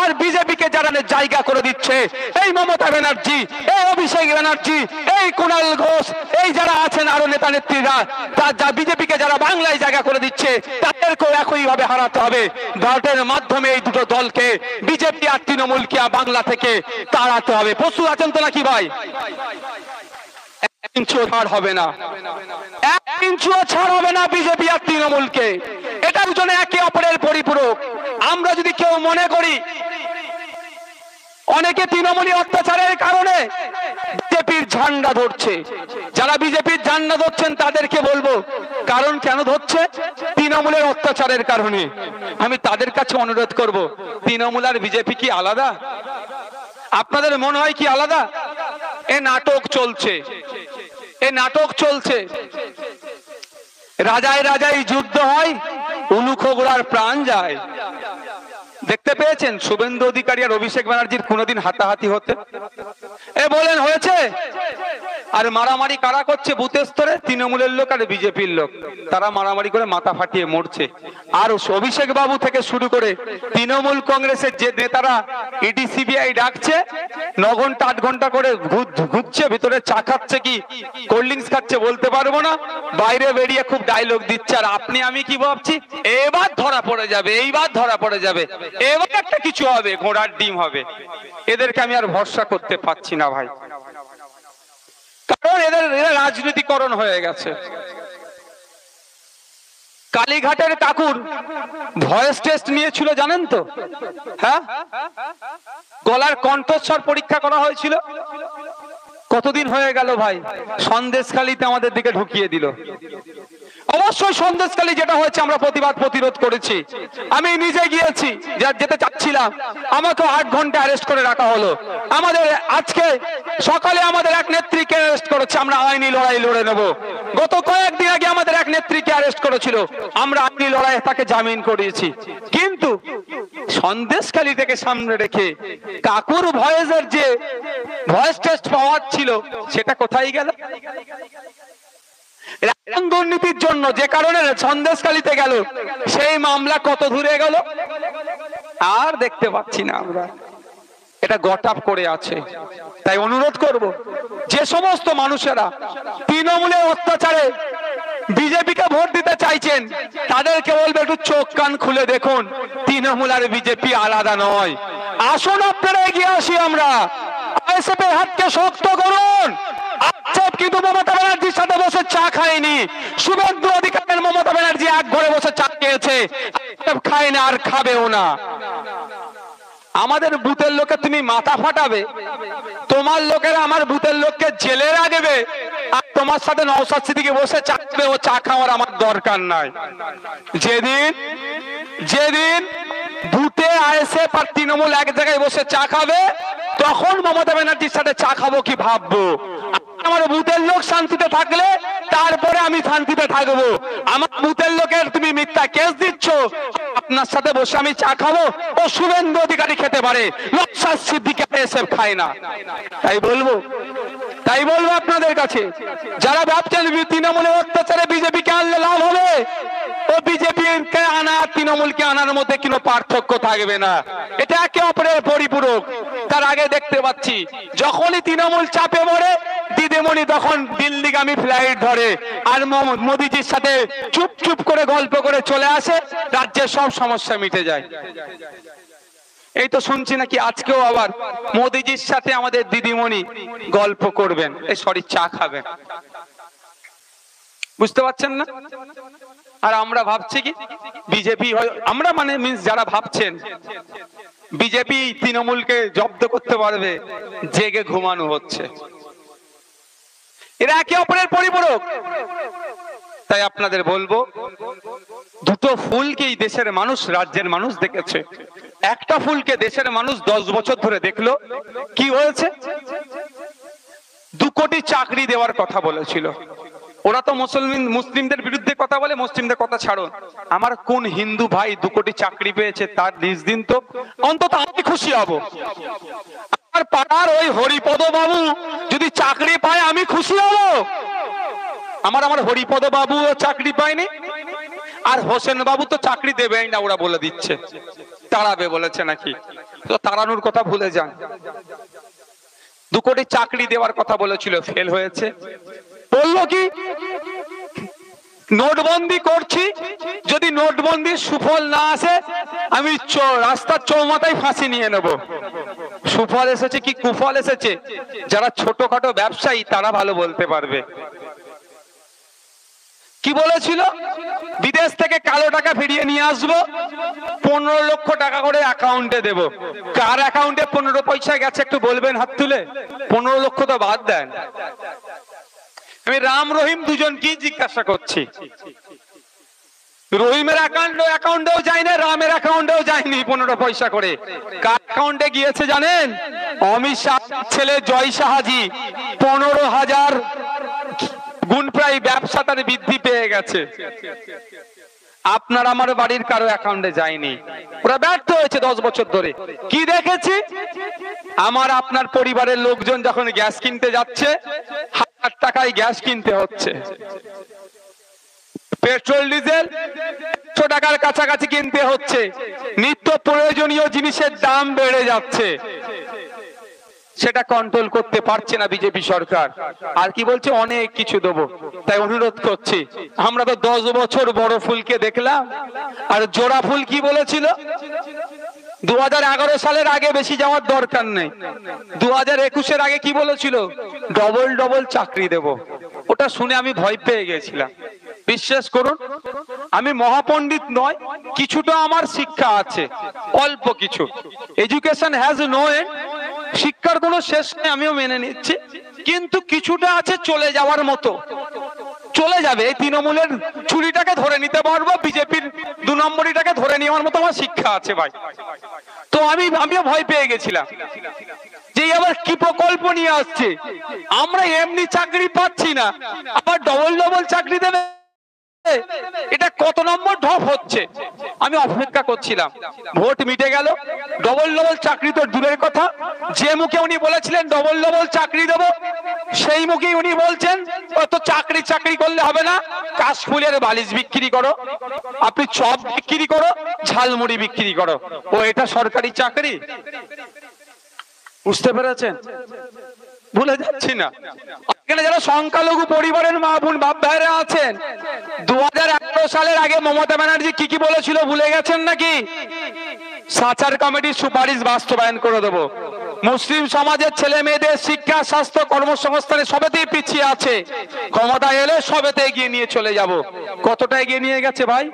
আর বিজেপিকে যারা জায়গা করে দিচ্ছে, এই মমতা ব্যানার্জি, এই অভিষেক ব্যানার্জি, এই কুণাল ঘোষ, এই যারা আছেন আরো নেতা নেত্রীরা, যা বিজেপিকে যারা বাংলায় জায়গা করে দিচ্ছে, তাদেরকেও একইভাবে হারাতে হবে। ভোটের মাধ্যমে এই দুটো দলকে, বিজেপি আর তৃণমূলকে বাংলা থেকে তাড়াতে হবে। প্রস্তুত আছেন তো নাকি ভাই? এক ইঞ্চিও ছাড় হবে না, এক ইঞ্চিও ছাড় হবে না বিজেপি আর তৃণমূলকে। এটা দুজনে একে অপরের পরিপূরক। আমরা যদি কেউ মনে করি অনেকে তৃণমূলী অত্যাচারের কারণে বিজেপির ঝান্ডা ধরছে, যারা বিজেপির ঝান্ডা ধরছেন তাদেরকে বলবো, কারণ কেন ধরছে? তৃণমূলের অত্যাচারের কারণে। আমি তাদের কাছে অনুরোধ করব, তৃণমূল আর বিজেপি কি আলাদা? আপনাদের মনে হয় কি আলাদা? এ নাটক চলছে, এ নাটক চলছে। রাজায় রাজায় যুদ্ধ হয়, উলুখোগড়ার প্রাণ যায়। দেখতে পেয়েছেন শুভেন্দু অধিকারী আর অভিষেক ব্যানার্জির কোনোদিন হাতাহাতি হতে? এ বলেন হয়েছে? আর মারামারি কারা করছে বুথের স্তরে? তৃণমূলের লোক আর বিজেপির লোক, তারা মারামারি করে মাথা ফাটিয়ে মরছে। আর অভিষেক বাবু থেকে শুরু করে তৃণমূল কংগ্রেসের যে নেতারা ইডি সিবিআই ডাকছে, 9 ঘন্টা 8 ঘন্টা করে ঘুরছে, ভিতরে চা খাচ্ছে কি কোল্ড ড্রিঙ্কস খাচ্ছে বলতে পারবো না, বাইরে বেরিয়ে খুব ডায়লগ দিচ্ছে। আর আপনি আমি কি ভাবছি, এবার ধরা পড়ে যাবে, এইবার ধরা পড়ে যাবে, এবার একটা কিছু হবে, ঘোড়ার ডিম হবে। এদেরকে আমি আর ভরসা করতে পারছি না ভাই, কারণ এরা রাজনীতিকরণ হয়ে গেছে। কালীঘাটের কাকুর ভয়েস টেস্ট নিয়েছিল জানেন তো? হ্যাঁ, গলার কণ্ঠস্বর পরীক্ষা করা হয়েছিল। কতদিন হয়ে গেল ভাই? সন্দেশখালীতে আমাদের দিকে ঢুকিয়ে দিল। অবশ্যই সন্দেশখালী যেটা হয়েছে আমরা প্রতিবাদ প্রতিরোধ করেছি, আমি নিজে গিয়েছি, যেতে চাচ্ছিলাম, আমাকে 8 ঘন্টা অ্যারেস্ট করে রাখা হলো। আমাদের আজকে সকালে আমাদের এক নেত্রীকে অ্যারেস্ট করেছে, আমরা আইনি লড়াই লড়ে নেব। গত কয়েকদিন আগে আমাদের এক নেত্রীকে অ্যারেস্ট করেছিল, আমরা আইনি লড়াই তাকে জামিন করিয়েছি। কিন্তু সন্দেশখালী থেকে সামনে রেখে কাকুর ভয়েসের যে ভয়েস টেস্ট পাওয়ার ছিল, সেটা কোথায় গেল? দুর্নীতির জন্য যে কারণে সন্দেশখালীতে গেল, সেই মামলা কত দূরে গেল আর দেখতে পাচ্ছি না আমরা। এটা গটাপ করে আছে। তাই অনুরোধ করব, যে সমস্ত মানুষেরা তৃণমূলের অত্যাচারে বিজেপিকে ভোট দিতে চাইছেন, তাদেরকে বলবে একটু চোখ কান খুলে দেখুন, তৃণমূল আর বিজেপি আলাদা নয়। আসুন আপনারা এগিয়ে আসি আমরা, আইএসএফ এর হাতকে শক্ত করুন। আজব কিন্তু মমতা ব্যানার্জির সাথে বসে চা খায়নি, শুভেন্দু অধিকারীর মমতা ব্যানার্জি এক ঘরে বসে চা খেয়েছে, খায় না আর খাবেও না। আমাদের বুথের লোকে তুমি মাথা ফাটাবে, তোমার লোকেরা আমার বুথের লোককে জেলে রাখবে, আর তোমার সাথে নওশাদ সিদ্দিকী বসে চা খাবে, ও চা খাওয়ার আমার দরকার নাই। যেদিন বুথে আইএসএফ আর তৃণমূল এক জায়গায় বসে চা খাবে, তখন মমতা ব্যানার্জির সাথে চা খাবো কি ভাববো। আমার বুথের লোক শান্তিতে থাকলে তারপরে আমি শান্তিতে থাকবো। আমার বুথের লোকের তুমি মিথ্যা কেস দিচ্ছ, আপনার সাথে বসে আমি চা খাবো, ও শুভেন্দু অধিকারী খেতে পারে, নওশাদ সিদ্দিকী এসব খায় না। তাই বলবো আপনাদের কাছে, যারা ভাবছেন তৃণমূলের অত্যাচারে বিজেপিকে আনলে লাভ হবে, ও বিজেপিকে আনা তৃণমূলকে আনার মধ্যে কোনো পার্থক্য থাকবে না, এটা একে অপরের পরিপূরক। তার আগে দেখতে পাচ্ছি যখনই তৃণমূল চাপে পড়ে, দিদিমণি তখন দিল্লিগামী ফ্লাইট ধরে আর মোদিজির সাথে চুপ চুপ করে গল্প করে চলে আসে, রাজ্যের সব সমস্যা মিটে যায়। এই তো শুনছি নাকি আজকেও আবার মোদিজির সাথে আমাদের দিদিমণি গল্প করবেন, সরি চা খাবেন। বুঝতে পারছেন না? আর আমরা ভাবছি কি বিজেপি, আমরা মানে মিন্স যারা ভাবছেন বিজেপি তৃণমূলকে জব্দ করতে পারবে, জেগে ঘুমানো হচ্ছে। এরা একে অপরের পরিপূরক। তাই আপনাদের বলবো, দুটো ফুলকেই দেশের মানুষ, রাজ্যের মানুষ দেখেছে। একটা ফুলকে দেশের মানুষ 10 বছর ধরে দেখলো, কি হয়েছে? 2 কোটি চাকরি দেওয়ার কথা বলেছিল। ওরা তো মুসলিমদের বিরুদ্ধে কথা বলে, মুসলিমদের কথা ছাড়ো, আমার কোন হিন্দু ভাই 2 কোটি চাকরি পেয়েছে তার লিস্ট দিন তো, অন্তত আমি খুশি হব। আমার পাড়ার ওই হরিপদ বাবু যদি চাকরি পায় আমি খুশি হব। আমার হরিপদ বাবু চাকরি পায়নি, আর হোসেন বাবু তো চাকরি দেবেই না, ওরা বলে দিচ্ছে। তাড়াবে বলেছে নাকি, তো তাড়ানোর কথা ভুলে যান। 2 কোটি চাকরি দেওয়ার কথা বলেছিল, ফেল হয়েছে। বললো কি নোটবন্দি করছি, যদি নোটবন্দির সুফল না আসে আমি রাস্তার চৌমাথায় ফাঁসি নিয়ে নেব। সুফল এসেছে কি কুফল এসেছে, যারা ছোটখাটো ব্যবসায়ী তারা ভালো বলতে পারবে। কি বলেছিল, বিদেশ থেকে কালো টাকা ফিরিয়ে নিয়ে আসবো, 15 লক্ষ টাকা করে অ্যাকাউন্টে দেব। কার অ্যাকাউন্টে 15 পয়সা গেছে একটু বলবেন হাত তুলে? 15 লক্ষ তো বাদ দেন, আমি রাম রহিম দুজনকেই জিজ্ঞাসা করছি। রহিমের অ্যাকাউন্টেও যায়নি, রামের অ্যাকাউন্টেও যায়নি 15 পয়সা করে। কার অ্যাকাউন্টে গিয়েছে জানেন? অমিত শাহ ছেলে জয় শাহজি 15,000 গুণ প্রায় ব্যবসা তার বৃদ্ধি পেয়ে গেছে। আপনার আমার বাড়ির কারো অ্যাকাউন্টে যায়নি, ওরা ব্যর্থ হয়েছে 10 বছর ধরে। কি দেখেছি, আমার আপনার পরিবারের লোকজন যখন গ্যাস কিনতে যাচ্ছে 1000 টাকায় গ্যাস কিনতে হচ্ছে, পেট্রোল ডিজেল 100 টাকার কাছাকাছি কিনতে হচ্ছে, নিত্য প্রয়োজনীয় জিনিসের দাম বেড়ে যাচ্ছে, সেটা কন্ট্রোল করতে পারছে না বিজেপি সরকার। আর কি বলছে, অনেক কিছু দেবো। তাই অনুরোধ করছি, আমরা তো 10 বছর বড় ফুলকে দেখলাম, আর জোড়া ফুল কি বলেছিল 2011 সালের আগে বেশি যাওয়ার দরকার নেই। 2021-এর আগে কি বলেছিল, ডবল ডবল চাকরি দেব। ওটা শুনে আমি ভয় পেয়ে গেছিলাম। বিশ্বাস করুন, আমি মহাপণ্ডিত নয়, কিছুটা আমার শিক্ষা আছে, অল্প কিছু। এডুকেশন হ্যাজ নো এন্ড, শিক্ষার কোনো শেষ নেই, আমিও মেনে নিচ্ছি, কিন্তু কিছুটা আছে চলে যাওয়ার মতো। চলে যাবে, এই তৃণমূলের চুরিটাকে ধরে নিতে পারবো, বিজেপির 2 নম্বরিটাকে ধরে নেওয়ার মতো আমার শিক্ষা আছে ভাই। তো আমিও ভয় পেয়ে গেছিলাম যে আবার কি প্রকল্প নিয়ে আসছে, আমরা এমনি চাকরি পাচ্ছি না, আবার ডবল ডবল চাকরি দেবে, এটা কত নম্বর ঢপ হচ্ছে। আমি অপেক্ষা করছিলাম, ভোট মিটে গেল, ডবল ডবল চাকরি তো দূরের কথা, যে মুখে উনি বলেছিলেন ডবল ডবল চাকরি দেব, সেই মুখেই উনি বলছেন তো চাকরি করলে হবে না, কাশফুলের বালিশ বিক্রি করো, আপনি চপ বিক্রি করো, ঝালমুড়ি বিক্রি করো, ও এটা সরকারি চাকরি? বুঝতে পেরেছেন? ভুলে যাচ্ছি না। এখানে যারা সংখ্যালঘু পরিবারের মা বোন বাপ ভাইরা আছেন, 2011 সালের আগে মমতা ব্যানার্জি কি কি বলেছিল ভুলে গেছেন নাকি? সাচার কমিটির সুপারিশ বাস্তবায়ন করে দেব, মুসলিম সমাজের ছেলে মেয়েদের শিক্ষা স্বাস্থ্য কর্মসংস্থানে সবেতেই পিছিয়ে আছে, ক্ষমতা এলে সবেতে এগিয়ে নিয়ে চলে যাব। কতটা এগিয়ে নিয়ে গেছে ভাই?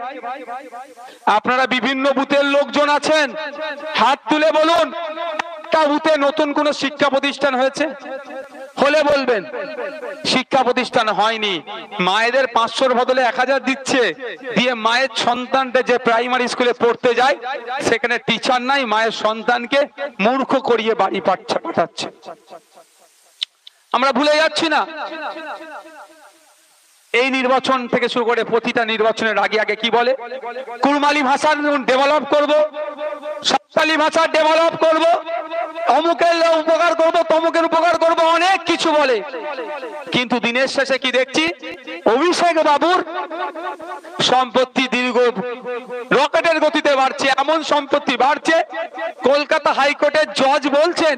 আপনারা বিভিন্ন বুথের লোকজন আছেন, হাত তুলে বলুন বুথে নতুন কোন শিক্ষা প্রতিষ্ঠান হয়েছে? হলে বলবেন। শিক্ষা প্রতিষ্ঠান হয়নি, মায়েদের 500-র বদলে 1000 দিচ্ছে, দিয়ে মায়ের সন্তানটা যে প্রাইমারি স্কুলে পড়তে যায় সেখানে টিচার নাই, মায়ের সন্তানকে মূর্খ করিয়ে বাড়ি পাঠাচ্ছে। আমরা ভুলে যাচ্ছি না? এই নির্বাচন থেকে শুরু করে প্রতিটা নির্বাচনের আগে আগে কি বলে, কুড়মালি ভাষা ডেভেলপ করব, সাঁওতালি ভাষা ডেভেলপ করব, অমুকের উপকার করব, তমুকের উপকার করব, অনেক কিছু বলে। কিন্তু দিনের শেষে কি দেখছি, অভিষেক বাবুর সম্পত্তি দীর্ঘ রকেটের গতিতে বাড়ছে, এমন সম্পত্তি বাড়ছে কলকাতা হাইকোর্টের জজ বলছেন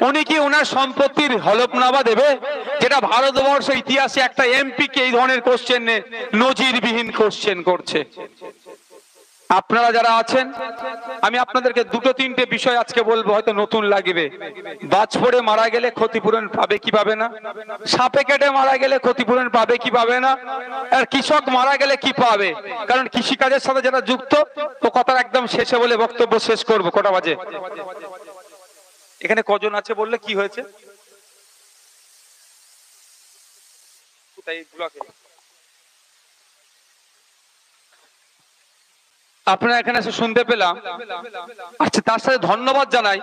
উনি কি ওনার সম্পত্তির হলফনামা দেবে, যেটা ভারতবর্ষ ইতিহাসে একটা এমপি কে এই ধরনের কোশ্চেন নজিরবিহীন কোশ্চেন করছে। আপনারা যারা আছেন, আমি আপনাদেরকে 2-3টে বিষয় আজকে বলবো, হয়তো নতুন লাগবে। বাজ পড়ে মারা গেলে ক্ষতিপূরণ পাবে কি পাবে না, সাপে কেটে মারা গেলে ক্ষতিপূরণ পাবে কি পাবে না, আর কৃষক মারা গেলে কি পাবে, কারণ কৃষিকাজের সাথে যারা যুক্ত। তো কথার একদম শেষে বলে বক্তব্য শেষ করব। কটা বাজে? এখানে কজন আছে বললে কি হয়েছে? আপনারা এখানে এসে শুনতে পেলাম। আচ্ছা, তার সাথে ধন্যবাদ জানাই,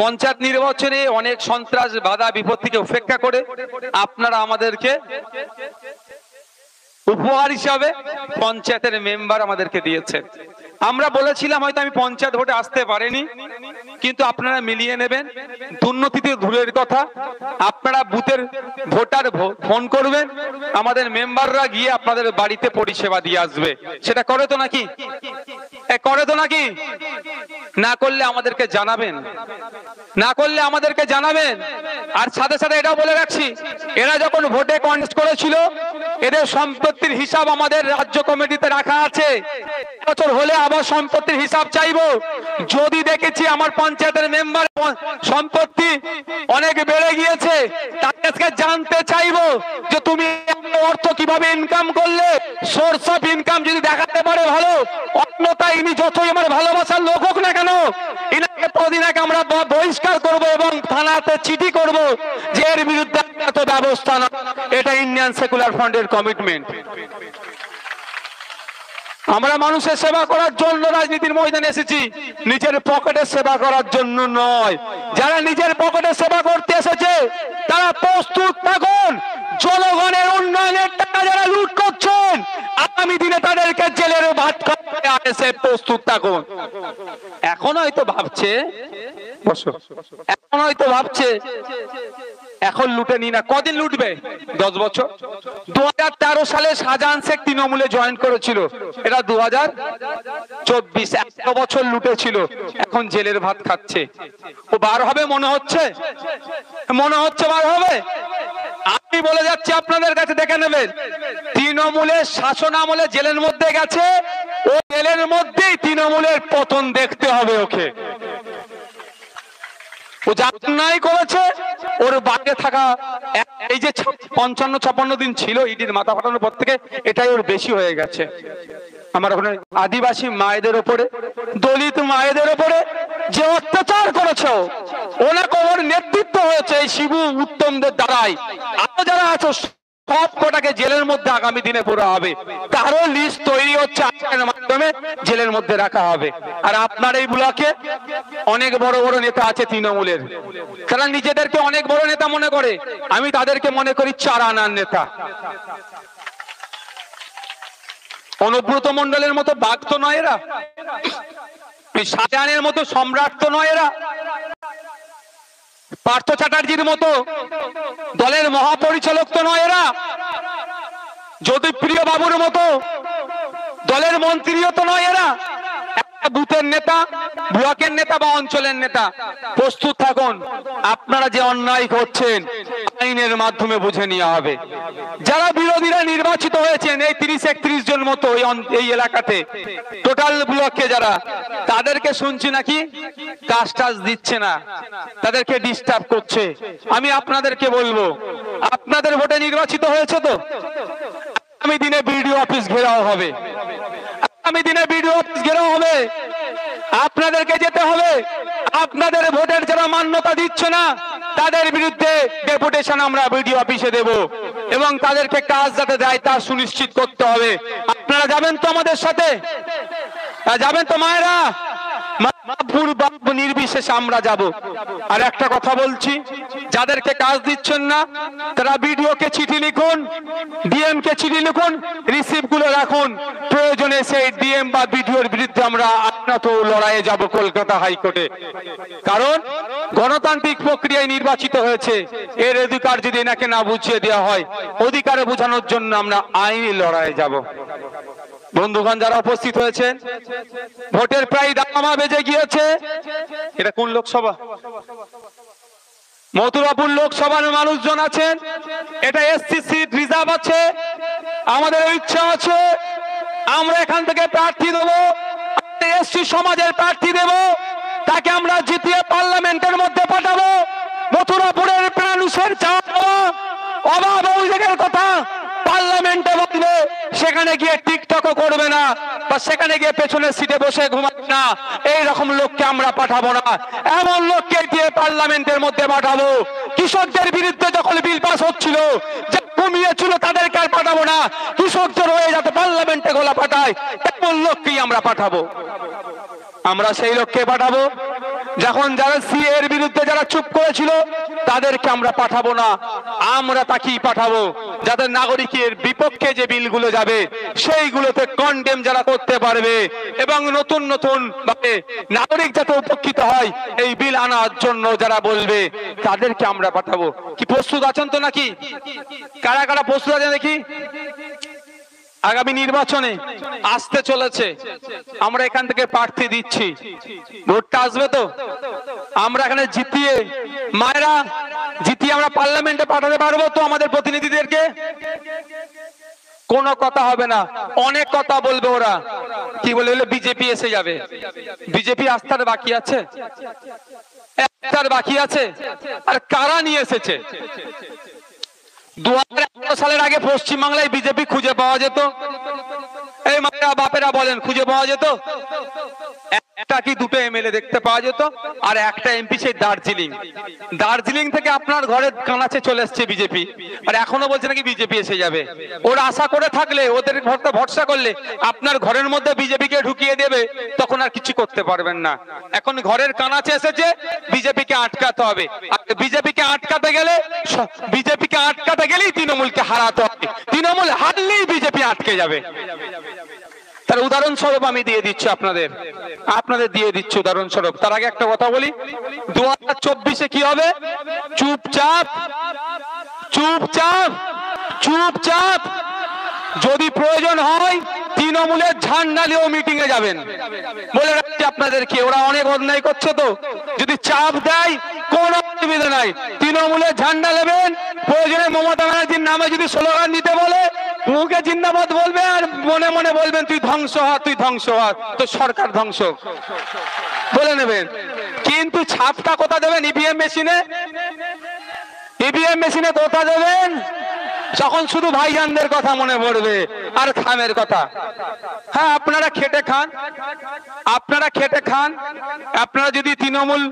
পঞ্চায়েত নির্বাচনে অনেক সন্ত্রাস বাধা বিপত্তিকে উপেক্ষা করে আপনারা আমাদেরকে উপহার হিসাবে পঞ্চায়েতের মেম্বার আমাদেরকে দিয়েছেন। আমরা বলেছিলাম হয়তো আমি পঞ্চায়েত ভোটে আসতে পারিনি, কিন্তু আপনারা মিলিয়ে নেবেন। দুর্নীতিতে দূরের কথা, আপনারা বুথের ভোটার ফোন করবেন, আমাদের মেম্বাররা গিয়ে আপনাদের বাড়িতে পরিষেবা দিয়ে আসবে। সেটা করে তো নাকি? করে তো নাকি? না করলে আমাদেরকে জানাবেন, না করলে আমাদেরকে জানাবেন। আর সাথে সাথে এটাও বলে রাখছি, এরা যখন ভোটে কন্টেস্ট করেছিল এদের সম্পত্তির হিসাব আমাদের রাজ্য কমিটিতে রাখা আছে। বছর হলে আবার সম্পত্তির হিসাব চাইবো। যদি দেখেছি আমার পঞ্চায়েতের মেম্বার সম্পত্তি অনেক বেড়ে গিয়েছে, তাকে জানতে চাইবো যে তুমি অর্থ কিভাবে ইনকাম করলে, সোর্স অফ ইনকাম যদি দেখাতে পারে ভালো, অন্যথায় ইনি যতই আমার ভালোবাসার লোক হোক না কেন, ইনাকে প্রতিদিনকে আমরা বহিষ্কার করব এবং থানাতে চিঠি করব যে এর বিরুদ্ধে এত ব্যবস্থা না। এটা ইন্ডিয়ান সেকুলার ফ্রন্টের কমিটমেন্ট। আমরা মানুষের সেবা করার জন্য রাজনীতির ময়দানে এসেছি, নিজের পকেটের সেবা করার জন্য নয়। যারা নিজের পকেটের সেবা করতে এসেছে তারা প্রস্তুত থাকুন। জনগণের উন্নয়নের টাকা যারা লুট করছেন, আগামী দিনে তাদেরকে জেলের ভাত খাওয়াতে এসে প্রস্তুত থাকুন। এখন হয়তো ভাবছে, এখন হয়তো ভাবছে এখন লুটে নি না, কদিন লুটবে? 10 বছর। 2013 সালে শাহজাহান শেখ তৃণমূলে জয়েন করেছিল, এটা 2024, 1 বছর লুটেছিল, এখন জেলের ভাত খাচ্ছে। ও বার হবে মনে হচ্ছে? মনে হচ্ছে বার হবে? আমি বলে যাচ্ছি আপনাদের কাছে, দেখে নেবেন, তৃণমূলের শাসন আমলে জেলের মধ্যে গেছে, ও জেলের মধ্যেই তৃণমূলের পতন দেখতে হবে ওকে। ও যা অন্যায় করেছে ওর বাইরে থাকা, এই যে 55-56 দিন ছিল ইডির মাথা ফাটানোর পর থেকে, এটাই ওর বেশি হয়ে গেছে। আমার ওখানে আদিবাসী মায়েদের উপরে, দলিত মায়েদের উপরে যে অত্যাচার করেছে, ওনাকে ওর নেতৃত্ব হয়েছে এই শিবু উত্তমদের দ্বারাই। আরো যারা আছে সব কটাকে জেলের মধ্যে আগামী দিনে পড়া হবে, তারও লিস্ট তৈরি হচ্ছে, আজকের মাধ্যমে জেলের মধ্যে রাখা হবে। আর আপনার এই ব্লকে অনেক বড় বড় নেতা আছে তৃণমূলের, তারা নিজেদেরকে অনেক বড় নেতা মনে করে, আমি তাদেরকে মনে করি 4 আনার নেতা। অনুব্রত মণ্ডলের মতো বাঘ তো নয় এরা, শাহজাহানের মতো সম্রাট তো নয় এরা, পার্থ চ্যাটার্জির মতো দলের মহাপরিচালক তো নয় এরা, জ্যোতিপ্রিয় বাবুর মতো দলের মন্ত্রীও তো নয় এরা। বুথের নেতা, ব্লকের নেতা বা অঞ্চলের নেতা। প্রস্তুত থাকুন, আপনারা যে অন্যায় করছেন আইনের মাধ্যমে বুঝে নেওয়া হবে। যারা বিরোধীরা নির্বাচিত হয়েছেন এই 30-31 জন মতো এই এলাকাতে, টোটাল ব্লকে যারা, তাদেরকে শুনছি নাকি কাজ টাজ দিচ্ছে না, তাদেরকে ডিস্টার্ব করছে। আমি আপনাদেরকে বলবো, আপনাদের ভোটে নির্বাচিত হয়েছে তো, আগামী দিনে বিডিও অফিস ঘেরাও হবে, আগামী দিনে বিডিও অফিস ঘেরাও হবে। আপনাদেরকে যেতে হবে, আপনাদের ভোটের যারা মান্যতা দিচ্ছে না তাদের বিরুদ্ধে ডেপুটেশন আমরা বিডিও অফিসে দেব এবং তাদেরকে কাজ যাতে দেয় তা সুনিশ্চিত করতে হবে। আপনারা যাবেন তো আমাদের সাথে? যাবেন তো মায়েরা? নির্বিশেষে আমরা যাব। আর একটা কথা বলছি, যাদেরকে কাজ দিচ্ছেন না তারা বিডিও কে চিঠি লিখুন, ডিএম কে চিঠি লিখুন, রিসিপ্ট গুলো রাখুন। প্রয়োজনে সেই ডিএম বা বিডিওর বিরুদ্ধে আমরা আইনত লড়াইয়ে যাব কলকাতা হাইকোর্টে। কারণ গণতান্ত্রিক প্রক্রিয়ায় নির্বাচিত হয়েছে, এর অধিকার যদি এনাকে না বুঝিয়ে দেওয়া হয়, অধিকারে বোঝানোর জন্য আমরা আইনি লড়াইয়ে যাব। বন্ধুগণ যারা উপস্থিত হয়েছেন, ভোটের প্রায় দামামা বেজে গিয়েছে। এটা কোন লোকসভা? মথুরাপুর লোকসভার মানুষজন আছেন, এটা এসসি সিট রিজার্ভ আছে। আমাদের ইচ্ছা আছে আমরা এখান থেকে প্রার্থী দেব, এসসি সমাজের প্রার্থী দেব, তাকে আমরা জিতিয়ে পার্লামেন্টের মধ্যে পাঠাবো। মথুরাপুরের মানুষের চাওয়া অভাব অভিযোগের কথা পার্লামেন্টে বলবে, সেখানে গিয়ে টিকটকও করবে না বা সেখানে গিয়ে পেছনের সিটে বসে ঘুমাবে না, এইরকম লোককে আমরা পাঠাবো না। এমন লোককে দিয়ে পার্লামেন্টের মধ্যে পাঠাবো। কৃষকদের বিরুদ্ধে যখন বিল পাস হচ্ছিল, যে ঘুমিয়েছিল তাদেরকে আর পাঠাবো না। কৃষকদের হয়ে যাতে পার্লামেন্টে গোলা পাঠায় তেমন লোককেই আমরা পাঠাবো। আমরা সেই লোককে পাঠাবো। যখন যারা সিএ এর বিরুদ্ধে যারা চুপ করেছিল তাদেরকে আমরা পাঠাবো না, আমরা তাকেই পাঠাবো যাদের নাগরিকের বিপক্ষে যে বিলগুলো যাবে সেইগুলোতে কন্ডেম যারা করতে পারবে এবং নতুন নতুন ভাবে নাগরিক যাতে উপকৃত হয় এই বিল আনার জন্য যারা বলবে তাদেরকে আমরা পাঠাবো। কি প্রস্তুত আছেন তো নাকি? কারা কারা প্রস্তুত আছেন দেখি? আগামী নির্বাচনে আসতে চলেছে, আমরা এখান থেকে প্রার্থী দিচ্ছি, ভোটটা আসবে তো? আমরা এখানে জিতিয়ে মায়েরা জিতিয়ে আমরা পার্লামেন্টে পাঠাতে পারবো তো আমাদের প্রতিনিধিদেরকে? কোনো কথা হবে না, অনেক কথা বলবে ওরা। কি বলে বিজেপি এসে যাবে। বিজেপি আস্থার বাকি আছে, একটার বাকি আছে। আর কারা নিয়ে এসেছে? 2011 সালের আগে পশ্চিমবাংলায় বিজেপি খুঁজে পাওয়া যেত? এই মায়েরা বাপেরা বলেন, খুঁজে পাওয়া যেত? একটা কি দুটো এমএলএ দেখতে পাওয়া যেত, আর একটা এমপি সেই দার্জিলিং থেকে আপনার ঘরের কানাচে চলে এসছে বিজেপি, আর এখনো বলছে নাকি বিজেপি এসে যাবে। ওরা আশা করে থাকলে, ওদের ভরসা করলে আপনার ঘরের মধ্যে বিজেপিকে ঢুকিয়ে দেবে, তখন আর কিছু করতে পারবেন না। এখন ঘরের কানাচে এসেছে, বিজেপিকে আটকাতে হবে। আর বিজেপিকে আটকাতে গেলেই তৃণমূলকে হারাতে হবে। তৃণমূল হারলেই বিজেপি আটকে যাবে। তার উদাহরণস্বরূপ আমি দিয়ে দিচ্ছি আপনাদের দিয়ে দিচ্ছি উদাহরণস্বরূপ। তার আগে একটা কথা বলি, 2024-এ কি হবে? চুপচাপ যদি প্রয়োজন হয় তৃণমূলের ঝান্ডা নিয়েও মিটিং এ যাবেন। বলে রাখছি আপনাদেরকে, ওরা অনেক অন্যায় করছে তো, যদি চাপ দেয় কোনো অসুবিধা নাই, তৃণমূলের ঝান্ডা নেবেন। প্রয়োজনে মমতা ব্যানার্জির নামে যদি স্লোগান দিতে বলে মুখে জিন্দাবাদ বলবে, আর মনে মনে বলবেন তুই ধ্বংস হ, তো সরকার ধ্বংস বলে নেবেন। কিন্তু ছাপটা কোথা দেবেন? ইভিএম মেশিনে কোথা দেবেন? যখন শুধু ভাইজানদের কথা মনে পড়বে আর খামের কথা। হ্যাঁ, আপনারা খেটে খান। আপনারা যদি তৃণমূল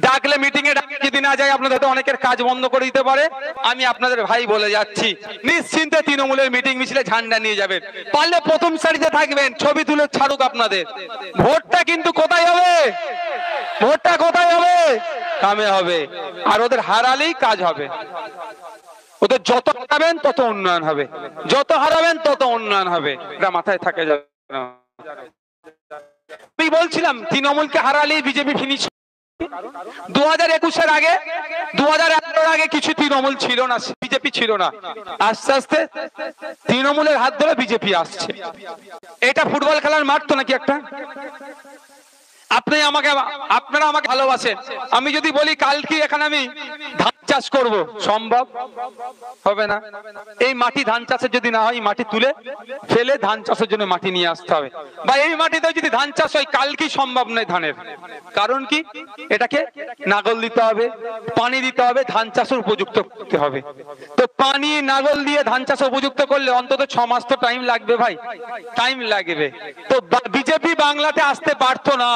ডাকলে মিটিং এ যদি না যায়, আপনাদের তো অনেকের কাজ বন্ধ করে দিতে পারে। আমি আপনাদের ভাই বলে যাচ্ছি, নিশ্চিন্তে তৃণমূলের মিটিং মিছিলে ঝান্ডা নিয়ে যাবেন। পারলে প্রথম সারিতে থাকবেন, ছবি তুলে ছাড়ুক আপনাদের। ভোটটা কিন্তু কোথায় হবে? কামে হবে। আর ওদের হারালেই কাজ হবে। ওদের যত হারাবেন তত উন্নয়ন হবে, এটা মাথায় থাকে। আমি বলছিলাম তৃণমূলকে হারালেই বিজেপি ফিনিশ। 2021-এর আগে, 2011-এর আগে কিছু তৃণমূল ছিল না, বিজেপি ছিল না। আস্তে আস্তে তৃণমূলের হাত ধরে বিজেপি আসছে। এটা ফুটবল খেলার মাঠ তো নাকি একটা? আপনারা আমাকে ভালোবাসেন। আমি যদি বলি কালকে এখানে আমি ধান চাষ করব, সম্ভব হবে না। এই মাটি ধান চাষের যদি না হয়, মাটি তুলে ফেলে ধান চাষের জন্য মাটি নিয়ে আসতে হবে। বা এই মাটিতে যদি ধান চাষ হয়, কালকেই সম্ভব নয় ধানের। কারণ কি? এটাকে নাগল দিতে হবে, পানি দিতে হবে, ধান চাষের উপযুক্ত করতে হবে। তো পানি নাগল দিয়ে ধান চাষ উপযুক্ত করলে অন্তত 6 মাস তো টাইম লাগবে ভাই, টাইম লাগবে। তো বিজেপি বাংলাতে আসতে পারতো না।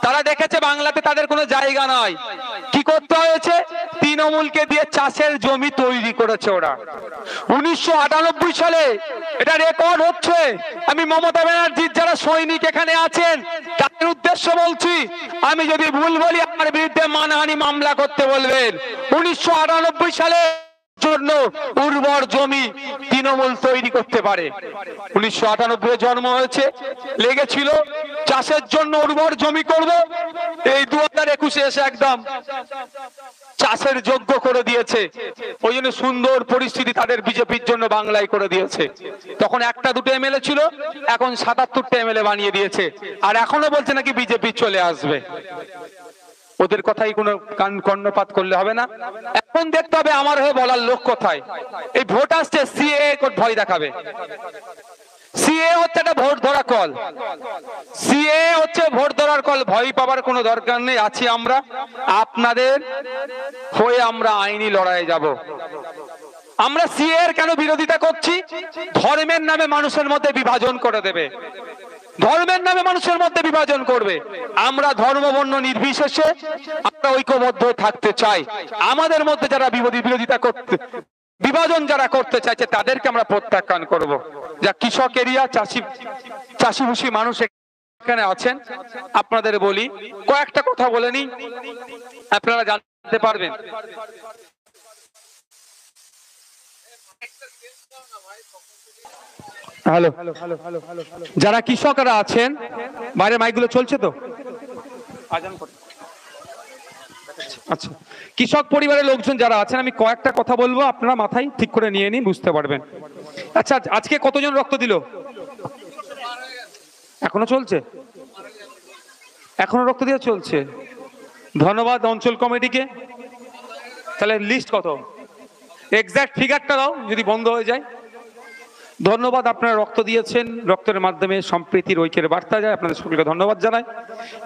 তারা দেখেছে বাংলাতে তাদের কোনো জায়গা নাই। কি করতে হয়েছে? তৃণমূলকে দিয়ে চাষের জমি তৈরি করেছে ওরা। 1998 সালে এটা রেকর্ড হচ্ছে। আমি মমতা ব্যানার্জির যারা সৈনিক এখানে আছেন তাদের উদ্দেশ্য বলছি, আমি যদি ভুল বলি আমার বিরুদ্ধে মানহানি মামলা করতে বলবেন। 1998 সালে জন্য উর্বর জমি তৃণমূল তৈরি করতে পারে। 1998 জন্ম হয়েছে, লেগেছিল চাষের জন্য উর্বর জমি করব। এই 2021-এ এসে একদম চাষের যোগ্য করে দিয়েছে। ওই জন্য সুন্দর পরিস্থিতি তাদের বিজেপির জন্য বাংলায় করে দিয়েছে। তখন একটা দুটো এমএলএ ছিল, এখন 77টা এমএলএ বানিয়ে দিয়েছে। আর এখনো বলছে নাকি বিজেপি চলে আসবে। ওদের কথাই কোনো কর্ণপাত করলে হবে না। এখন দেখতে হবে আমার হয়ে বলার লোক কোথায়। এই ভোট আসছে, সিএ ভয় দেখাবে। সিএ হচ্ছে একটা ভোট ধরা কল, ভয় পাবার কোনো দরকার নেই। আছি আমরা, আপনাদের হয়ে আমরা আইনি লড়াইয়ে যাব। আমরা সিএ এর কেন বিরোধিতা করছি? ধর্মের নামে মানুষের মধ্যে বিভাজন করে দেবে, ধর্মের নামে মানুষের মধ্যে বিভাজন করবে। আমরা ধর্ম বর্ণ নির্বিশেষে আমরা ঐক্যবদ্ধ থাকতে চাই। আমাদের মধ্যে যারা বিরোধিতা করতে, বিভাজন যারা করতে চাইছে তাদেরকে আমরা প্রত্যাখ্যান করব। যা কৃষক এরিয়া, চাষিভূষী মানুষ এখানে আছেন, আপনাদের বলি কয়েকটা কথা বলে নি, আপনারা জানতে পারবেন। হ্যালো, যারা কৃষকরা আছেন, বাইরে মাইকগুলো চলছে তো? আচ্ছা, কৃষক পরিবারের লোকজন যারা আছেন, আমি কয়েকটা কথা বলবো, আপনারা মাথায় ঠিক করে নিয়ে নিন, বুঝতে পারবেন। আচ্ছা, আজকে কতজন রক্ত দিল? এখনো চলছে? এখনো রক্ত দেওয়া চলছে? ধন্যবাদ অঞ্চল কমিটিকে। তাহলে লিস্ট কত? এক্সাক্ট ফিগারটা দাও যদি বন্ধ হয়ে যায়। ধন্যবাদ, আপনারা রক্ত দিয়েছেন, রক্তের মাধ্যমে সম্প্রীতির ঐক্যের বার্তা যায়, আপনাদের সকলকে ধন্যবাদ জানাই।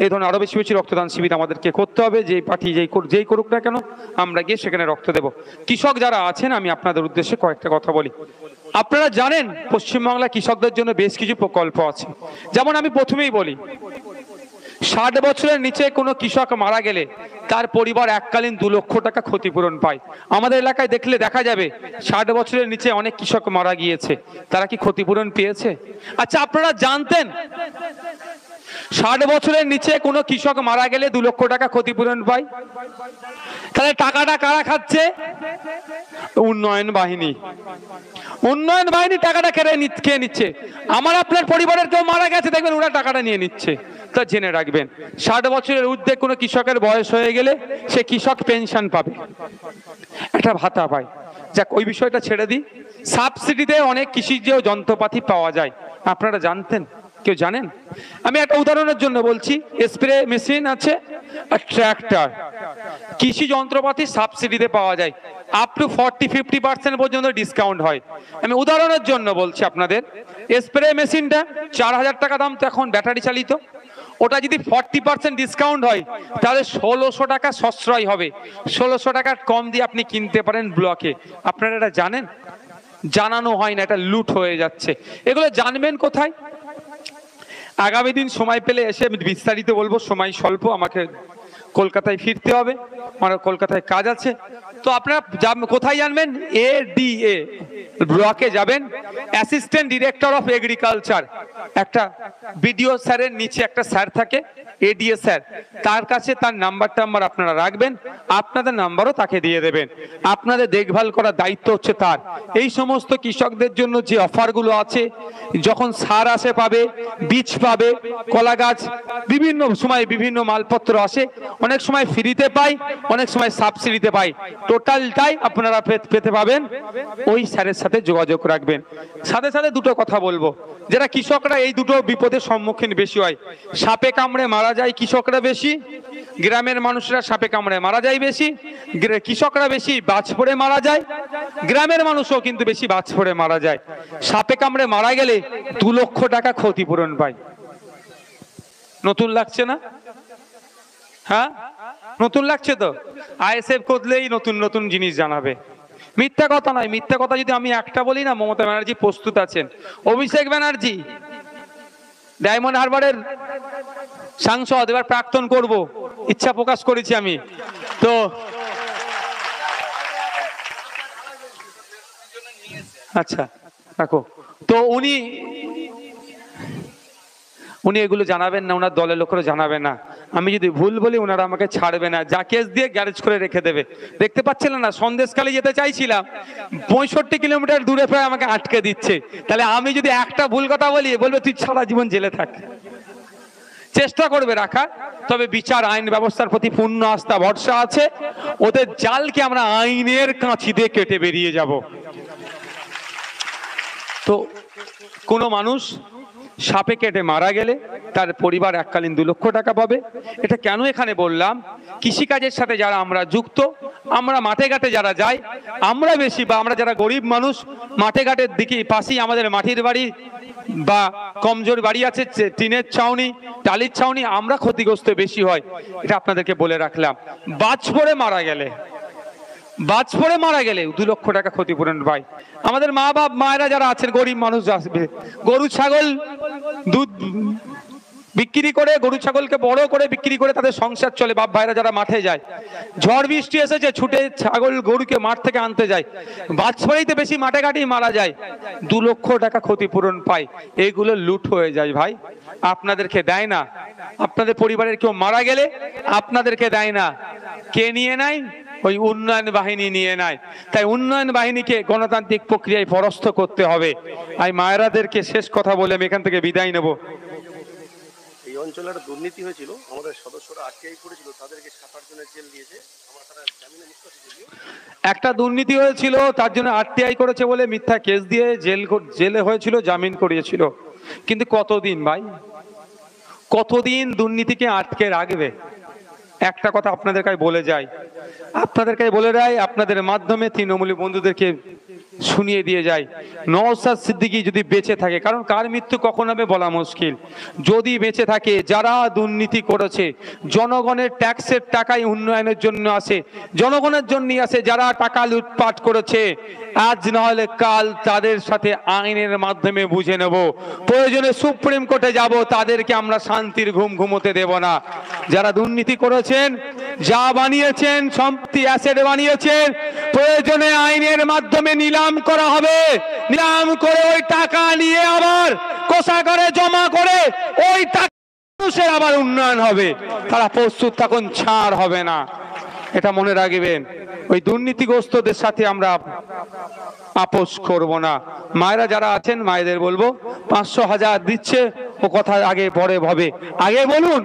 এই ধরনের আরো বেশি বেশি রক্তদান শিবির আমাদেরকে করতে হবে, যেই পার্টি যেই করুক না কেন আমরা গিয়ে সেখানে রক্ত দেব। কৃষক যারা আছেন, আমি আপনাদের উদ্দেশ্যে কয়েকটা কথা বলি। আপনারা জানেন পশ্চিমবাংলা কৃষকদের জন্য বেশ কিছু প্রকল্প আছে। যেমন আমি প্রথমেই বলি, 60 বছরের নিচে কোনো কৃষক মারা গেলে তার পরিবার এককালীন 2 লক্ষ টাকা ক্ষতিপূরণ পায়। আমাদের এলাকায় দেখলে দেখা যাবে 60 বছরের নিচে অনেক কৃষক মারা গিয়েছে, তারা কি ক্ষতিপূরণ পেয়েছে? আচ্ছা, আপনারা জানতেন 60 বছরের নিচে কোনো কৃষক মারা গেলে 2 লক্ষ টাকা ক্ষতিপূরণ পায়? তাহলে টাকাটা কারা খাচ্ছে? উন্নয়ন বাহিনী। উন্নয়ন বাহিনী টাকাটা খেয়ে নিচ্ছে। আমার আপনার পরিবারের কেউ মারা গেছে, দেখবেন ওরা টাকাটা নিয়ে নিচ্ছে। তা জেনে রাখবেন, 60 বছরের ঊর্ধ্বে কোনো কৃষকের বয়স হয়ে গেলে সে কৃষক পেনশন পাবে, একটা ভাতা পায়। যাক, ওই বিষয়টা ছেড়ে দিই। সাবসিডিতে অনেক কৃষিজ যন্ত্রপাতি পাওয়া যায়, আপনারা জানতেন? কেউ জানেন? আমি একটা উদাহরণের জন্য বলছি, স্প্রে মেশিন আছে আর ট্র্যাক্টর, কৃষি যন্ত্রপাতি সাবসিডিতে পাওয়া যায়, আপ টু 40-50% পর্যন্ত ডিসকাউন্ট হয়। আমি উদাহরণের জন্য বলছি আপনাদের, স্প্রে মেশিনটা 4000 টাকা দাম, তো এখন ব্যাটারি চালিত। ওটা যদি 40% ডিসকাউন্ট হয় তাহলে 1600 টাকা সাশ্রয় হবে। 1600 টাকার কম দিয়ে আপনি কিনতে পারেন ব্লকে। আপনারা এটা জানেন? জানানো হয় না, এটা লুট হয়ে যাচ্ছে। এগুলো জানবেন কোথায়? আগামী দিন সময় পেলে এসে আমি বিস্তারিত বলবো, সময় স্বল্প, আমাকে কলকাতায় ফিরতে হবে, আমার কলকাতায় কাজ আছে। তো আপনারা কোথায় জানবেন? ADA ব্লকে যাবেন, অ্যাসিস্ট্যান্ট ডিরেক্টর অফ এগ্রিকালচার, একটা বিডিও স্যারের নিচে একটা স্যার থাকে, ADA স্যার, তার কাছে তার নাম্বার আপনারা রাখবেন, আপনাদের নাম্বারও তাকে দিয়ে দেবেন। আপনাদের দেখভাল করার দায়িত্ব হচ্ছে তার। এই সমস্ত কৃষকদের জন্য যে অফারগুলো আছে, যখন সার আসে পাবে, বীজ পাবে, কলা গাছ, বিভিন্ন সময় বিভিন্ন মালপত্র আসে, অনেক সময় ফ্রিতে পাই, অনেক সময় সাবসিডিতে পাই, টোটালটাই আপনারা পেতে পাবেন। ওই স্যারের সাথে যোগাযোগ রাখবেন। সাথে সাথে দুটো কথা বলবো, যারা কৃষকরা এই দুটো বিপদের সম্মুখীন বেশি হয়, সাপে কামড়ে মারা যায় কৃষকরা বেশি, গ্রামের মানুষরা সাপে কামড়ে মারা যায় বেশি, কৃষকরা বেশি বাজ পড়ে মারা যায়, গ্রামের মানুষও কিন্তু বেশি বাজ পড়ে মারা যায়। সাপে কামড়ে মারা গেলে 2 লক্ষ টাকা ক্ষতিপূরণ পায়। নতুন লাগছে না? হ্যাঁ, নতুন লাগছে তো? ISF করলেই নতুন নতুন জিনিস জানাবে। মিথ্যা কথা নয়, মিথ্যা কথা যদি আমি একটা বলি না, মমতা ব্যানার্জি প্রস্তুত আছেন। অভিষেক ব্যানার্জি ডায়মন্ড হারবারের সাংসদ, এবার প্রাক্তন করব, ইচ্ছা প্রকাশ করেছি আমি। তো আচ্ছা রাখো। তো উনি এগুলো জানাবেন না, ওনার দলের লোকেরা জানাবে না। আমি যদি ভুল বলি ওনারা আমাকে ছাড়বে না, যা কেস দিয়ে গ্যারেজ করে রেখে দেবে। দেখতে পাচ্ছিলেন না, সন্দেশখালী যেতে চাইছিলাম, 65 কিলোমিটার দূরে প্রায় আমাকে আটকে দিচ্ছে। তাহলে আমি যদি একটা ভুল কথা বলি, বলবে তুই সারা জীবন জেলে থাক। চেষ্টা করবে রাখা, তবে বিচার আইন ব্যবস্থার প্রতি পূর্ণ আস্থা ভরসা আছে। ওদের জালকে আমরা আইনের কাঁচি দিয়ে কেটে বেরিয়ে যাব। তো কোনো মানুষ সাপে কেটে মারা গেলে তার পরিবার এককালীন 2 লক্ষ টাকা পাবে। এটা কেন এখানে বললাম? কৃষিকাজের সাথে যারা আমরা যুক্ত, আমরা মাঠে ঘাটে যারা যাই, আমরা বেশি, বা আমরা যারা গরিব মানুষ, মাঠে ঘাটের দিকে পাশেই আমাদের মাটির বাড়ি বা কমজোর বাড়ি আছে, টিনের ছাউনি, টালির ছাউনি, আমরা ক্ষতিগ্রস্ত বেশি হয়। এটা আপনাদেরকে বলে রাখলাম। বাজ পড়ে মারা গেলে 2 লক্ষ টাকা ক্ষতিপূরণ পায়। আমাদের মা বাপ মায়েরা যারা আছেন, গরিব মানুষ আসবে, গরু ছাগল দুধ বিক্রি করে, গরু ছাগলকে বড় করে বিক্রি করে তাদের সংসার চলে। বাপ ভাইরা যারা মাঠে যায়, ঝড় বৃষ্টি এসেছে, ছুটে ছাগল গরুকে মাঠ থেকে আনতে যায়, বাজ পড়েইতে বেশি মাঠে ঘাটেই মারা যায়, 2 লক্ষ টাকা ক্ষতিপূরণ পায়। এইগুলো লুট হয়ে যায় ভাই, আপনাদেরকে দেয় না। আপনাদের পরিবারের কেউ মারা গেলে আপনাদেরকে দেয় না, কে নিয়ে নেয়? ওই উন্নয়ন বাহিনী নিয়ে নেয়। তাই উন্নয়ন বাহিনীকে গণতান্ত্রিক প্রক্রিয়ায় পরাস্ত করতে হবে। আমি মায়েরাদেরকে শেষ কথা বলে আমি এখান থেকে বিদায় নেব। এই অঞ্চলে একটা দুর্নীতি হয়েছিল, আমাদের সদস্যরা আটকেই পড়েছিল, তাদেরকে 7-8 জনের জেল দিয়েছে। আমরা তারা জামিনে মুক্ত হয়েছিল। একটা দুর্নীতি হয়েছিল, তার জন্য আরটিআই করেছে বলে মিথ্যা কেস দিয়ে জেলে হয়েছিল, জামিন করিয়েছিল। কিন্তু কতদিন ভাই, কতদিন দুর্নীতিকে আটকে রাখবে? একটা কথা আপনাদের কাছে বলে যাই, আপনাদের মাধ্যমে তৃণমূলী বন্ধুদেরকে শুনিয়ে দিয়ে যায়, নওশাদ সিদ্দিকী যদি বেঁচে থাকে, কারণ কার মৃত্যু কখন হবে বলা মুশকিল, যদি বেঁচে থাকে, যারা দুর্নীতি করেছে, জনগণের ট্যাক্সের টাকায় উন্নয়নের জন্য আসে, জনগণের জন্যই আসে, যারা টাকা লুটপাট করেছে, আজ না হলে কাল তাদের সাথে আইনের মাধ্যমে বুঝে নেব, প্রয়োজনে সুপ্রিম কোর্টে যাব, তাদেরকে আমরা শান্তির ঘুম ঘুমোতে দেব না। যারা দুর্নীতি করেছেন, যা বানিয়েছেন, সম্পত্তি অ্যাসেট বানিয়েছেন, প্রয়োজনে আইনের মাধ্যমে নিলাম করা হবে, নিলাম করে ওই টাকা নিয়ে আবার কোষাগারে জমা করে ওই টাকা মানুষের আবার উন্নয়ন হবে। তারা প্রস্তুত থাকুন, ছাড় হবে না, এটা মনে রাখবেন। ওই দুর্নীতিগ্রস্তদের সাথে আমরা আপোষ করব না। মায়েরা যারা আছেন, মায়েদের বলবো 500 1000 দিচ্ছে, ও কথা আগে পরে ভাবে, আগে বলুন